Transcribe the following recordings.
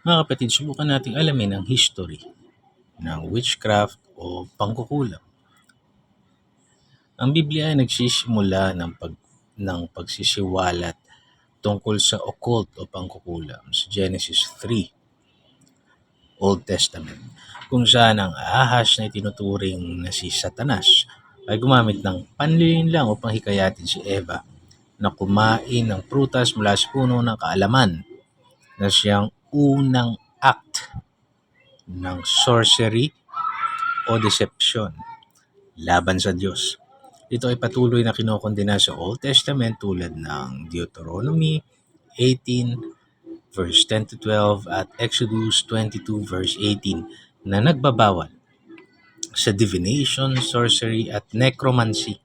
Mga kapatid, subukan nating alamin ang history ng witchcraft o pangkukulam. Ang Biblia ay nagsisimula ng pagsisiwalat tungkol sa occult o pangkukulam sa Genesis 3, Old Testament, kung saan ang ahas na itinuturing na si Satanas ay gumamit ng panlilinlang upang hikayatin si Eva na kumain ng prutas mula sa puno ng kaalaman na siyang unang act ng sorcery o deception laban sa Diyos. Ito ay patuloy na kinokondena sa Old Testament tulad ng Deuteronomy 18 verse 10 to 12 at Exodus 22 verse 18 na nagbabawal sa divination, sorcery at necromancy.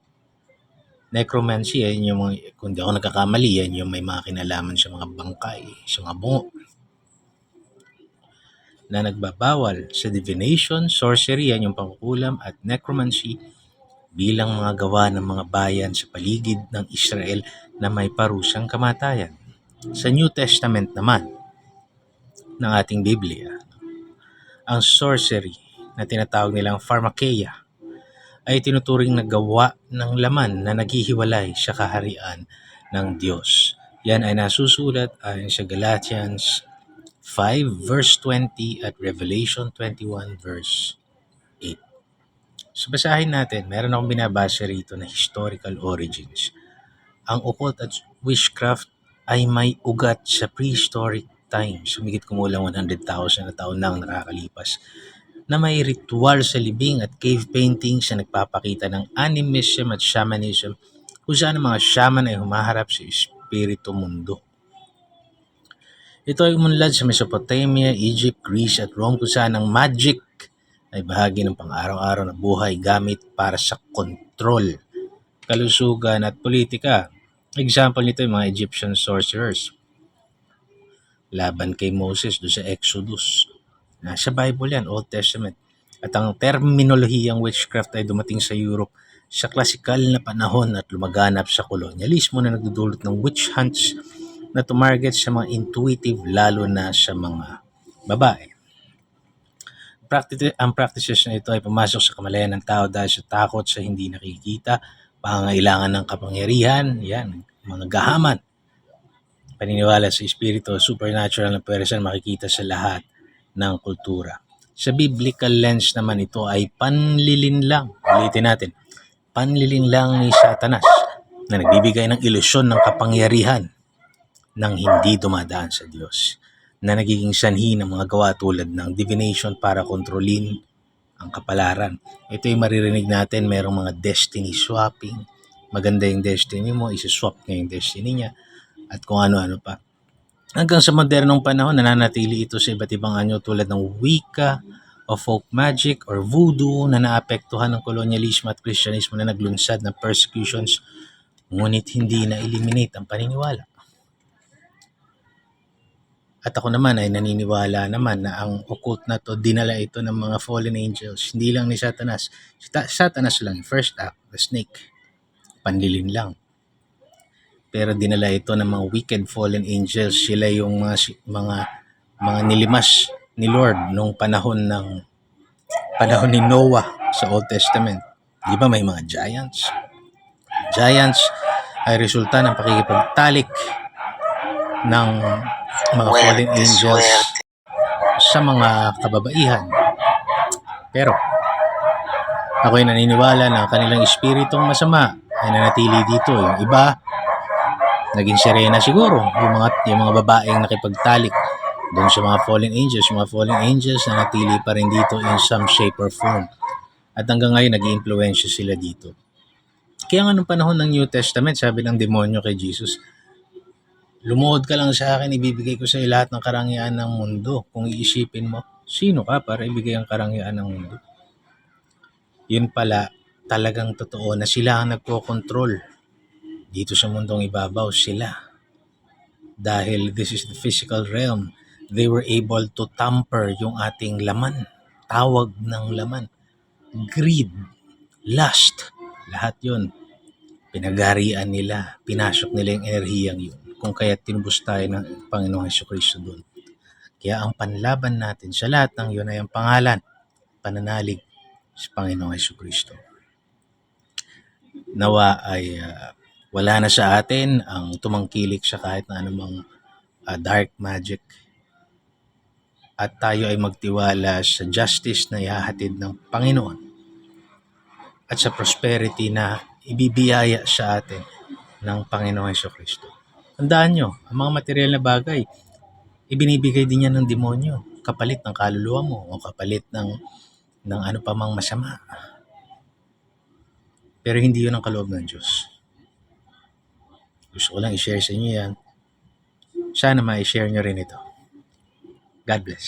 Necromancy ay yung mga, kung di ako nagkakamali, yan yung may mga kinalaman sa mga bangkay, sa mga bungo. Na nagbabawal sa divination, sorcery, yan yung pangkukulam, at necromancy bilang mga gawa ng mga bayan sa paligid ng Israel na may parusang kamatayan. Sa New Testament naman ng ating Biblia, ang sorcery na tinatawag nilang pharmakeia ay tinuturing na gawa ng laman na naghihiwalay sa kaharian ng Diyos. Yan ay nasusulat ayon sa Galatians 5 verse 20 at Revelation 21 verse 8. So basahin natin, meron akong binabasa rito na historical origins. Ang occult at witchcraft ay may ugat sa prehistoric times, sumigit kumulang 100,000 na taon na ang nakakalipas, na may ritual sa libing at cave paintings na nagpapakita ng animism at shamanism, kung saan ang mga shaman ay humaharap sa espiritu mundo. Ito ay umunlad sa Mesopotamia, Egypt, Greece at Rome, kung saan ang magic ay bahagi ng pang-araw-araw na buhay gamit para sa kontrol, kalusugan at politika. Example nito yung mga Egyptian sorcerers laban kay Moses do sa Exodus. Nasa Bible yan, Old Testament. At ang terminolohiyang witchcraft ay dumating sa Europe sa klasikal na panahon at lumaganap sa kolonyalismo na nagdudulot ng witch hunts na tumarget sa mga intuitive, lalo na sa mga babae. Ang practices na ito ay pumasok sa kamalayan ng tao dahil sa takot sa hindi nakikita, pangangailangan ng kapangyarihan, yan, mga gahaman, paniniwala sa espiritu, supernatural na pwersa na makikita sa lahat ng kultura. Sa biblical lens naman, ito ay panlilinlang. Ulitin natin, panlilinlang ni Satanas na nagbibigay ng ilusyon ng kapangyarihan ng hindi dumadaan sa Diyos, na nagiging sanhi ng mga gawa tulad ng divination para kontrolin ang kapalaran. Ito yung maririnig natin, merong mga destiny swapping. Maganda yung destiny mo, isi-swap niya yung destiny niya, at kung ano-ano pa. Hanggang sa modernong panahon, nananatili ito sa iba't ibang anyo tulad ng Wicca o folk magic or voodoo na naapektuhan ng kolonyalismo at Kristyanismo na naglunsad ng persecutions, ngunit hindi na-eliminate ang paniniwala. At ako naman ay naniniwala naman na ang occult na to, dinala ito ng mga fallen angels, hindi lang ni Satanas. Satanas lang, first act, the snake, panlilin lang. Pero dinala ito ng mga wicked fallen angels. Sila yung mga nilimas ni Lord nung panahon ni Noah sa Old Testament. Di ba may mga giants? Giants ay resulta ng pakikipagtalik ng mga fallen angels sa mga kababaihan. Pero ako'y naniniwala na kanilang espiritong masama ay nanatili dito. Yung iba, naging sirena siguro. Yung mga babaeng nakipagtalik doon sa mga fallen angels. Yung mga fallen angels nanatili pa rin dito in some shape or form. At hanggang ngayon, nag-i-impluensya sila dito. Kaya nga nung panahon ng New Testament, sabi ng demonyo kay Jesus, lumuhod ka lang sa akin, ibibigay ko sa iyo lahat ng karangyaan ng mundo. Kung iisipin mo, sino ka para ibigay ang karangyaan ng mundo? Yun pala, talagang totoo na sila ang nagko-control dito sa mundong ibabaw, sila. Dahil this is the physical realm, they were able to tamper yung ating laman. Tawag ng laman. Greed, lust, lahat yun. Pinagarian nila, pinasok nila yung enerhiyang yun. Kung kaya tinubos tayo ng Panginoong Jesucristo doon. Kaya ang panlaban natin sa lahat ng yun ay ang pangalan, pananalig sa Panginoong Jesucristo. Nawa ay wala na sa atin ang tumangkilik sa kahit na anumang dark magic at tayo ay magtiwala sa justice na ihahatid ng Panginoon at sa prosperity na ibibiyaya sa atin ng Panginoong Jesucristo. Tandaan nyo, ang mga material na bagay, ibinibigay din yan ng demonyo, kapalit ng kaluluwa mo o kapalit ng ano pa mang masama. Pero hindi yun ang kaloob ng Diyos. Gusto ko lang i-share sa inyo yan. Sana ma-share nyo rin ito. God bless.